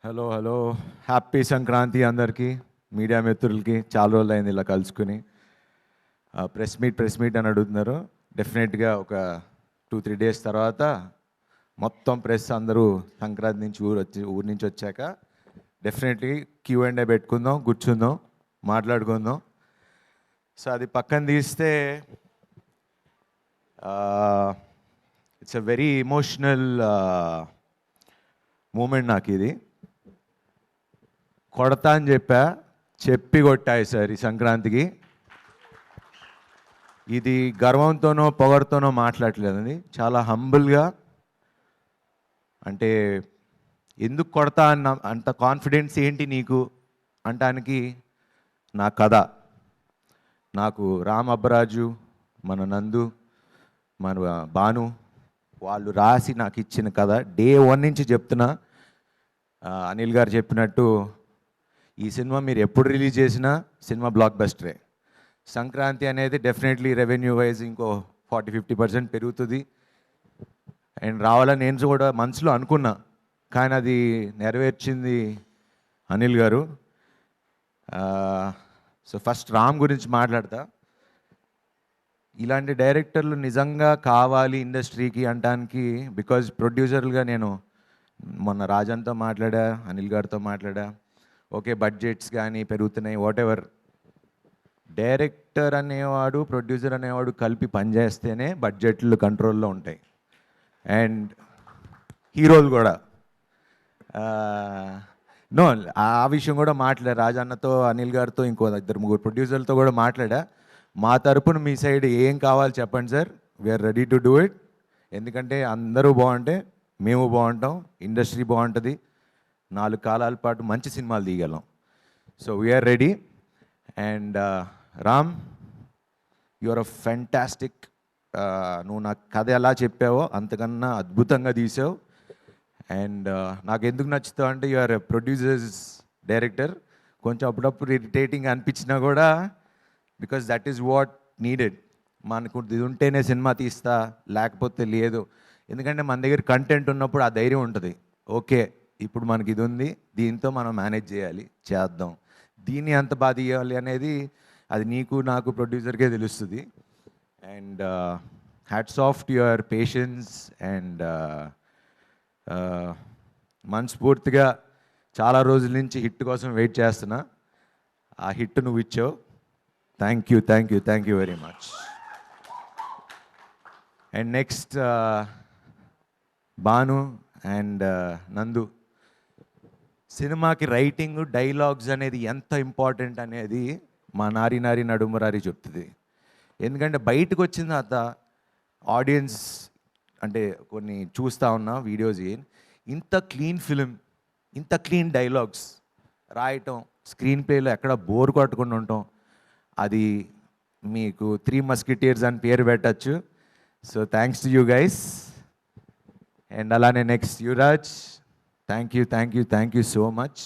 Hello hello happy Sankranti అందరికీ media మిత్రులకి చాలా రోజులు అయింది ఇలా కలుసుకుని ప్రెస్ మీట్ అని అడుగుతున్నారు. డెఫినెట్గా ఒక 2-3 డేస్ తర్వాత మొత్తం ప్రెస్ అందరూ సంక్రాంతి నుంచి ఊరు నుంచి వచ్చాక డెఫినెట్లీ Q&A పెట్టుకుందాం, కూర్చుందాం, మాట్లాడుకుందాం. సో అది పక్కన తీస్తే it's a very emotional moment నాకు ఇది. కొడతా అని చెప్పి కొట్టాయి సార్ ఈ సంక్రాంతికి. ఇది గర్వంతోనో పొగరుతోనో మాట్లాడలేదండి, చాలా హంబుల్గా. అంటే ఎందుకు కొడతా అన్న అంత కాన్ఫిడెన్స్ ఏంటి నీకు అంటానికి నా కథ. నాకు రామ్ అబ్బరాజు, మన నందు, మన భాను వాళ్ళు రాసి నాకు ఇచ్చిన కథ. డే 1 నుంచి చెప్తున్నా. అనిల్ గారు చెప్పినట్టు ఈ సినిమా మీరు ఎప్పుడు రిలీజ్ చేసినా సినిమా బ్లాక్ బస్టరే. సంక్రాంతి అనేది డెఫినెట్లీ రెవెన్యూ వైజ్ ఇంకో 40-50% పెరుగుతుంది అండ్ రావాలని నేను కూడా మనసులో అనుకున్నా. కానీ అది నెరవేర్చింది అనిల్ గారు. సో ఫస్ట్ రామ్ గురించి మాట్లాడతా. ఇలాంటి డైరెక్టర్లు నిజంగా కావాలి ఇండస్ట్రీకి అంటానికి. బికాజ్ ప్రొడ్యూసర్లుగా నేను మొన్న రాజన్తో మాట్లాడా, అనిల్ గారితో మాట్లాడా. ఓకే, బడ్జెట్స్ కానీ పెరుగుతున్నాయి, వాట్ ఎవర్. డైరెక్టర్ అనేవాడు, ప్రొడ్యూసర్ అనేవాడు కలిపి పనిచేస్తేనే బడ్జెట్లు కంట్రోల్లో ఉంటాయి. అండ్ హీరోలు కూడా నో, ఆ విషయం కూడా మాట్లాడా రాజన్నతో, అనిల్ గారితో, ఇంకో 2-3 ప్రొడ్యూసర్లతో కూడా మాట్లాడా. మా తరపున మీ సైడ్ ఏం కావాలి చెప్పండి sir, we're ready to do it. ఎందుకంటే అందరూ బాగుంటే మేము బాగుంటాం, ఇండస్ట్రీ బాగుంటుంది, 4 కాలాల పాటు మంచి సినిమాలు తీయగలం. So we're ready. And Ram, your a fantastic. నువ్వు నాకు కథ ఎలా చెప్పావో అంతకన్నా అద్భుతంగా తీసావు. అండ్ నాకు ఎందుకు నచ్చుతావు అంటే యువర్ ప్రొడ్యూసర్స్ డైరెక్టర్. కొంచెం అప్పుడప్పుడు ఇరిటేటింగ్ అనిపించినా కూడా because that is what needed. మనకు ఇది ఉంటేనే సినిమా తీస్తా, లేకపోతే లేదు. ఎందుకంటే మన దగ్గర కంటెంట్ ఉన్నప్పుడు ఆ ధైర్యం ఉంటుంది. ఓకే, ఇప్పుడు మనకి ఇది ఉంది, దీంతో మనం మేనేజ్ చేయాలి, చేద్దాం. దీన్ని ఎంత బాగా తీయాలి అనేది అది నీకు నాకు ప్రొడ్యూసర్కే తెలుస్తుంది. And hats off to your patience. And మనస్ఫూర్తిగా చాలా రోజుల నుంచి హిట్ కోసం వెయిట్ చేస్తున్నా. ఆ హిట్ నువ్వు ఇచ్చావు. Thank you very much. And next Bhanu and నందు. సినిమాకి రైటింగ్, డైలాగ్స్ అనేది ఎంత ఇంపార్టెంట్ అనేది మా నారి నడుమురారి చెప్తుంది. ఎందుకంటే బయటకు వచ్చిన తర్వాత ఆడియన్స్ అంటే కొన్ని చూస్తూ ఉన్నా వీడియోస్, ఇంత క్లీన్ ఫిలిం, ఇంత క్లీన్ డైలాగ్స్ రాయటం, స్క్రీన్ ప్లేలో ఎక్కడ బోర్ కొట్టకుండా ఉండటం, అది మీకు 3 మస్కిటీర్స్ అని పేరు పెట్టచ్చు. So thanks to you guys. And అలానే next Yuvraj, thank you so much.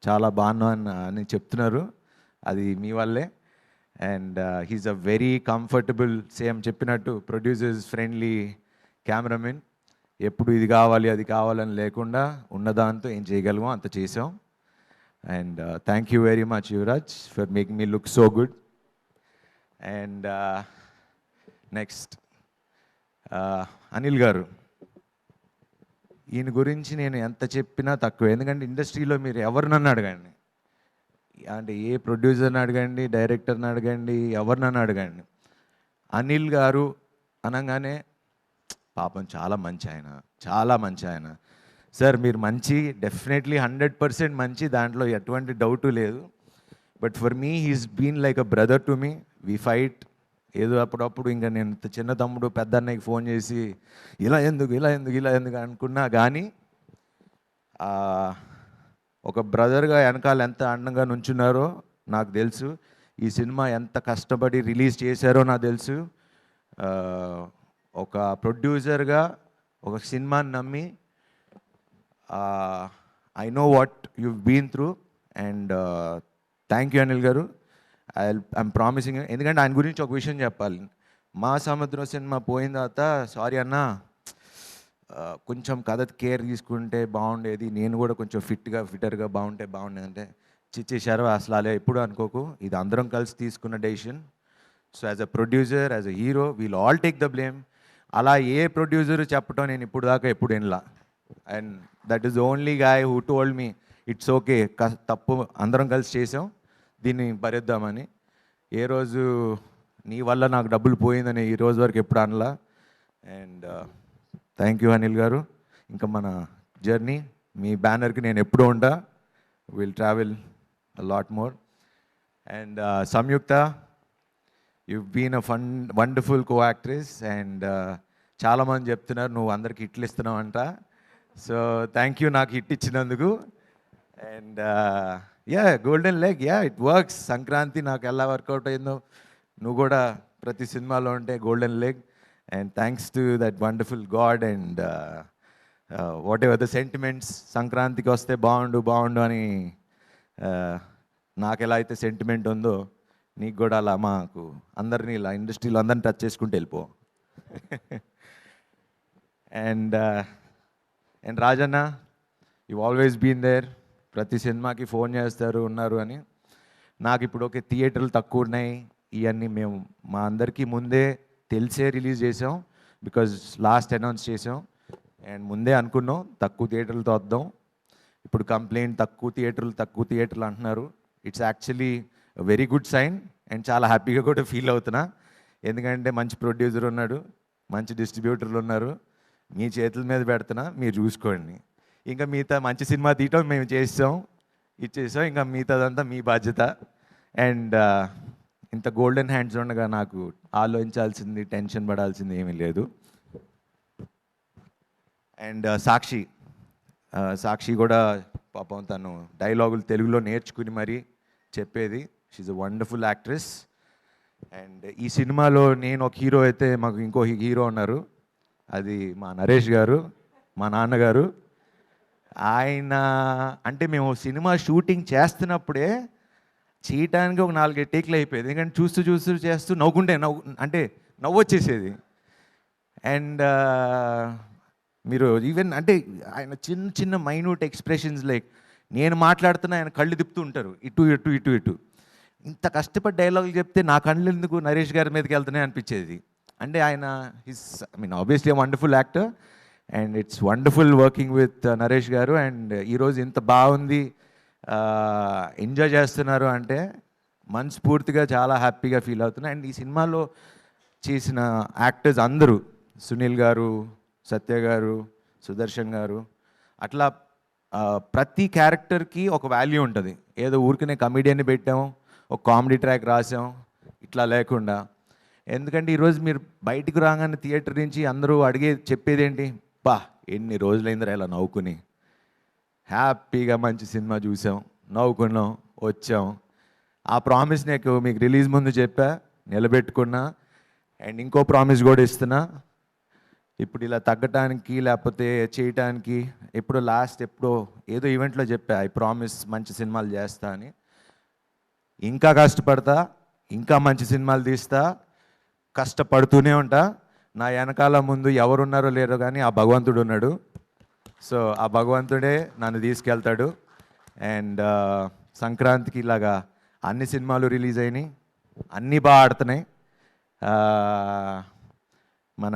చాలా బాగున్నా అని చెప్తున్నారు, అది మీ వల్లే. And he's a very comfortable, same చెప్పినట్టు ప్రొడ్యూసర్స్ ఫ్రెండ్లీ కెమెరామెన్. ఎప్పుడు ఇది కావాలి అది కావాలని లేకుండా ఉన్నదాంతో ఏం చేయగలమో అంత చేసాం. And thank you very much Yuvraj for making me look so good. And next Anil గారు. ఈయన గురించి నేను ఎంత చెప్పినా తక్కువ. ఎందుకంటే ఇండస్ట్రీలో మీరు ఎవరినన్నా అడగండి, అంటే ఏ ప్రొడ్యూసర్ని అడగండి, డైరెక్టర్ని అడగండి, ఎవరినన్నా అడగండి, అనిల్ గారు అనగానే పాపం చాలా మంచి ఆయన, చాలా మంచి ఆయన. సార్ మీరు మంచి, డెఫినెట్లీ 100% మంచి, దాంట్లో ఎటువంటి డౌటు లేదు. But for me he's been like a brother to me. We fight. ఏదో అప్పుడప్పుడు ఇంకా నేను చిన్న తమ్ముడు పెద్ద అన్నయ్యకి ఫోన్ చేసి ఇలా ఎందుకు అనుకున్నా కానీ ఒక బ్రదర్గా వెనకాల ఎంత అండంగా నుంచున్నారో నాకు తెలుసు. ఈ సినిమా ఎంత కష్టపడి రిలీజ్ చేశారో నాకు తెలుసు. ఒక ప్రొడ్యూసర్గా ఒక సినిమాని నమ్మి I know what you been through. And thank you Anil గారు. I'm promising. ఎందుకంటే ఆయన గురించి ఒక విషయం చెప్పాలి. మా సముద్రం సినిమా పోయిన తర్వాత సారీ అన్న, కొంచెం కథ కేర్ తీసుకుంటే బాగుండేది, నేను కూడా కొంచెం ఫిట్టర్గా బాగుంటే బాగుండేది అంటే చిచ్చేశారు. అసలు అలా ఎప్పుడు అనుకోకు, ఇది అందరం కలిసి తీసుకున్న decision. So as a producer, as a hero, we'll all take the blame. అలా ఏ ప్రొడ్యూసర్ చెప్పడం నేను ఇప్పుడు దాకా ఎప్పుడు వినలా. And that is only guy who told me it's okay, తప్పు అందరం కలిసి చేసాం, దీన్ని భరిద్దామని. ఏ రోజు నీ వల్ల నాకు డబ్బులు పోయిందని ఈ రోజు వరకు ఎప్పుడు అనలా. And thank you Anil garu. ఇంకా మన జర్నీ, మీ బ్యానర్కి నేను ఎప్పుడూ ఉంటా. Will travel lot more. And Samyuktha, you've been a wonderful co-actress, and చాలామంది చెప్తున్నారు నువ్వు అందరికి హిట్లు ఇస్తున్నావు అంట. సో థ్యాంక్ యూ నాకు హిట్ ఇచ్చినందుకు. And golden leg, it works. Sankranti నాకు ఎలా వర్కౌట్ అయిందో నువ్వు కూడా ప్రతి సినిమాలో ఉంటే golden leg. And thanks to that wonderful God. And what ever the sentiments, సంక్రాంతికి వస్తే బాగుండు అని నాకు ఎలా అయితే సెంటిమెంట్ ఉందో నీకు కూడా అలా మాకు అందరినీ ఇలా ఇండస్ట్రీలో అందరిని టచ్ చేసుకుంటూ వెళ్ళిపో. And Rajanna, you always been there. ప్రతి సినిమాకి ఫోన్ చేస్తారు ఉన్నారు అని. నాకు ఇప్పుడు ఓకే థియేటర్లు తక్కువ ఉన్నాయి, ఇవన్నీ మేము మా అందరికీ ముందే తెలిసే రిలీజ్ చేసాం, బికాజ్ లాస్ట్ అనౌన్స్ చేసాం. అండ్ ముందే అనుకున్నాం తక్కువ థియేటర్లతో వద్దాం. ఇప్పుడు కంప్లైంట్ తక్కువ థియేటర్లు అంటున్నారు. It's actually very good sign. And చాలా హ్యాపీగా కూడా ఫీల్ అవుతున్నా, ఎందుకంటే మంచి ప్రొడ్యూసర్ ఉన్నాడు, మంచి డిస్ట్రిబ్యూటర్లు ఉన్నారు. మీ చేతుల మీద పెడుతున్నా, మీరు చూసుకోండి. ఇంకా మిగతా మంచి సినిమా తీయటం మేము ఇచ్చేసాం, ఇంకా మిగతాదంతా మీ బాధ్యత. అండ్ ఇంత గోల్డెన్ హ్యాండ్స్ ఉండగా నాకు ఆలోచించాల్సింది, టెన్షన్ పడాల్సింది ఏమీ లేదు. అండ్ సాక్షి కూడా పాపం తను డైలాగులు తెలుగులో నేర్చుకుని మరీ చెప్పేది. She's a wonderful actress. And ఈ సినిమాలో నేను ఒక హీరో అయితే మాకు ఇంకో హీరో ఉన్నారు, అది మా నరేష్ గారు, మా నాన్నగారు. ఆయన అంటే మేము సినిమా షూటింగ్ చేస్తున్నప్పుడే చేయటానికి ఒక 4 టేక్లు అయిపోయేది, ఎందుకంటే చూస్తూ చేస్తూ నవ్వు వచ్చేసేది. అండ్ మీరు ఈవెన్ అంటే ఆయన చిన్న మైన్యూట్ ఎక్స్ప్రెషన్స్, లైక్ నేను మాట్లాడుతున్నా ఆయన కళ్ళు తిప్పుతూ ఉంటారు ఇటు. ఇంత కష్టపడి డైలాగులు చెప్తే నా కళ్ళు ఎందుకు నరేష్ గారి మీదకి వెళ్తున్నాయి అనిపించేది. అంటే ఆయన obviously wonderful actor. And it's wonderful working with Naresh గారు. అండ్ ఈరోజు ఇంత బాగుంది, ఎంజాయ్ చేస్తున్నారు అంటే మనస్ఫూర్తిగా చాలా హ్యాపీగా ఫీల్ అవుతున్నా. అండ్ ఈ సినిమాలో చేసిన యాక్టర్స్ అందరూ, సునీల్ గారు, సత్య గారు, సుదర్శన్ గారు, అట్లా ప్రతి క్యారెక్టర్కి ఒక వాల్యూ ఉంటుంది. ఏదో ఊరికనే కమెడియన్ని పెట్టాం, ఒక కామెడీ ట్రాక్ రాసాం, ఇట్లా లేకుండా. ఎందుకంటే ఈరోజు మీరు బయటికి రాగానే థియేటర్ నుంచి అందరూ చెప్పేది ఏంటి, ఎన్ని రోజులైందిరా ఇలా నవ్వుకుని, హ్యాపీగా మంచి సినిమా చూసాం, నవ్వుకున్నాం, వచ్చాం. ఆ ప్రామిస్ నాకు మీకు రిలీజ్ ముందు చెప్పా, నిలబెట్టుకున్నా. అండ్ ఇంకో ప్రామిస్ కూడా ఇస్తున్నా, ఇప్పుడు ఇలా తగ్గటానికి లేకపోతే చేయటానికి ఎప్పుడో ఏదో ఈవెంట్లో చెప్పా, ఐ ప్రామిస్ మంచి సినిమాలు చేస్తా అని. ఇంకా కష్టపడతా, ఇంకా మంచి సినిమాలు తీస్తా, కష్టపడుతూనే ఉంటా. నా వెనకాల ముందు ఎవరున్నారో లేరో కానీ ఆ భగవంతుడు ఉన్నాడు. సో ఆ భగవంతుడే నన్ను తీసుకెళ్తాడు. అండ్ సంక్రాంతికి ఇలాగా అన్ని సినిమాలు రిలీజ్ అయినాయి, అన్నీ బాగా ఆడుతున్నాయి. మన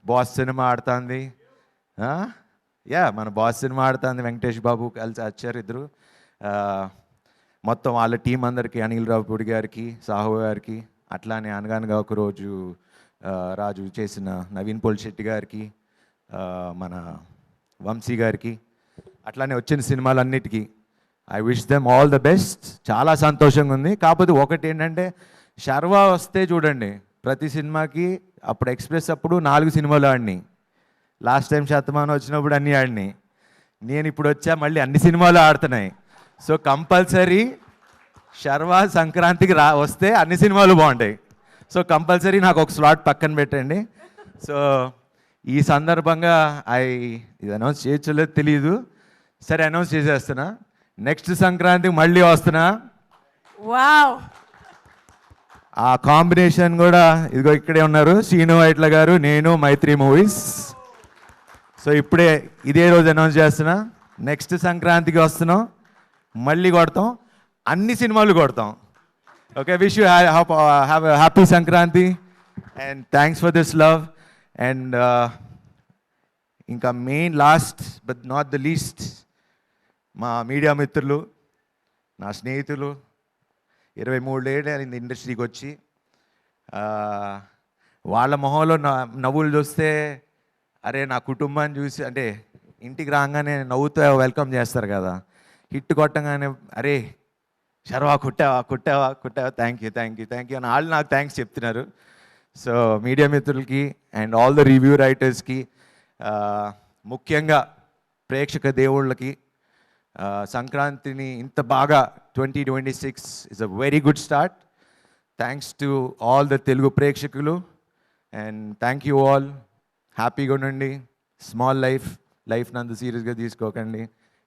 బాస్ సినిమా ఆడుతుంది, మన బాస్ సినిమా ఆడుతుంది, వెంకటేష్ బాబు కలిసి వచ్చారు ఇద్దరు. మొత్తం వాళ్ళ టీం అందరికీ, అనిల్ రావుపూడి గారికి, సాహు గారికి, అట్లానే అనగానగా ఒకరోజు రాజు చేసిన నవీన్ పోల్శెట్టి గారికి, మన వంశీ గారికి, అట్లానే వచ్చిన సినిమాలన్నిటికీ I wish them all the best. చాలా సంతోషంగా ఉంది. కాకపోతే ఒకటి ఏంటంటే, శర్వా వస్తే చూడండి ప్రతి సినిమాకి, అప్పుడు ఎక్స్ప్రెస్ అప్పుడు 4 సినిమాలు ఆడినాయి, లాస్ట్ టైం శతమానం వచ్చినప్పుడు అన్నీ ఆడినాయి, నేను ఇప్పుడు వచ్చా మళ్ళీ అన్ని సినిమాలు ఆడుతున్నాయి. సో కంపల్సరీ శర్వా సంక్రాంతికి వస్తే అన్ని సినిమాలు బాగుంటాయి. సో కంపల్సరీ నాకు ఒక స్లాట్ పక్కన పెట్టండి. సో ఈ సందర్భంగా ఇది అనౌన్స్ చేయొచ్చలేదు తెలియదు, సరే అనౌన్స్ చేసేస్తున్నా, నెక్స్ట్ సంక్రాంతికి మళ్ళీ వస్తున్నా. వావ్, ఆ కాంబినేషన్ కూడా ఇదిగో ఇక్కడే ఉన్నారు, శ్రీను వైట్ల గారు, నేను, మైత్రి మూవీస్. సో ఇప్పుడే ఇదే రోజు అనౌన్స్ చేస్తున్నా, నెక్స్ట్ సంక్రాంతికి వస్తున్నాం, మళ్ళీ కొడతాం, అన్ని సినిమాలు కొడతాం. Okay, wish you have happy Sankranti and thanks for this love. And ఇంకా main last but not the least, మా మీడియా మిత్రులు, నా స్నేహితులు, 23 ఏళ్ళు అయింది ఇండస్ట్రీకి వచ్చి. వాళ్ళ మొహంలో నవ్వులు చూస్తే, అరే నా కుటుంబాన్ని చూసి, అంటే ఇంటికి రాగానే నవ్వుతూ వెల్కమ్ చేస్తారు కదా, హిట్ కొట్టగానే అరే శర్వా కుట్టావా థ్యాంక్ యూ అని వాళ్ళు నాకు థ్యాంక్స్ చెప్తున్నారు. సో మీడియా మిత్రులకి అండ్ ఆల్ ద రివ్యూ రైటర్స్కి, ముఖ్యంగా ప్రేక్షక దేవుళ్ళకి, సంక్రాంతిని ఇంత బాగా 2026 is a very good start. Thanks to all the Telugu ప్రేక్షకులు అండ్ థ్యాంక్ యూ ఆల్. హ్యాపీగా ఉండండి, స్మాల్ లైఫ్ నంత సీరియస్గా తీసుకోకండి,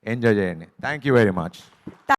ఎంజాయ్ చేయండి. Thank you very much.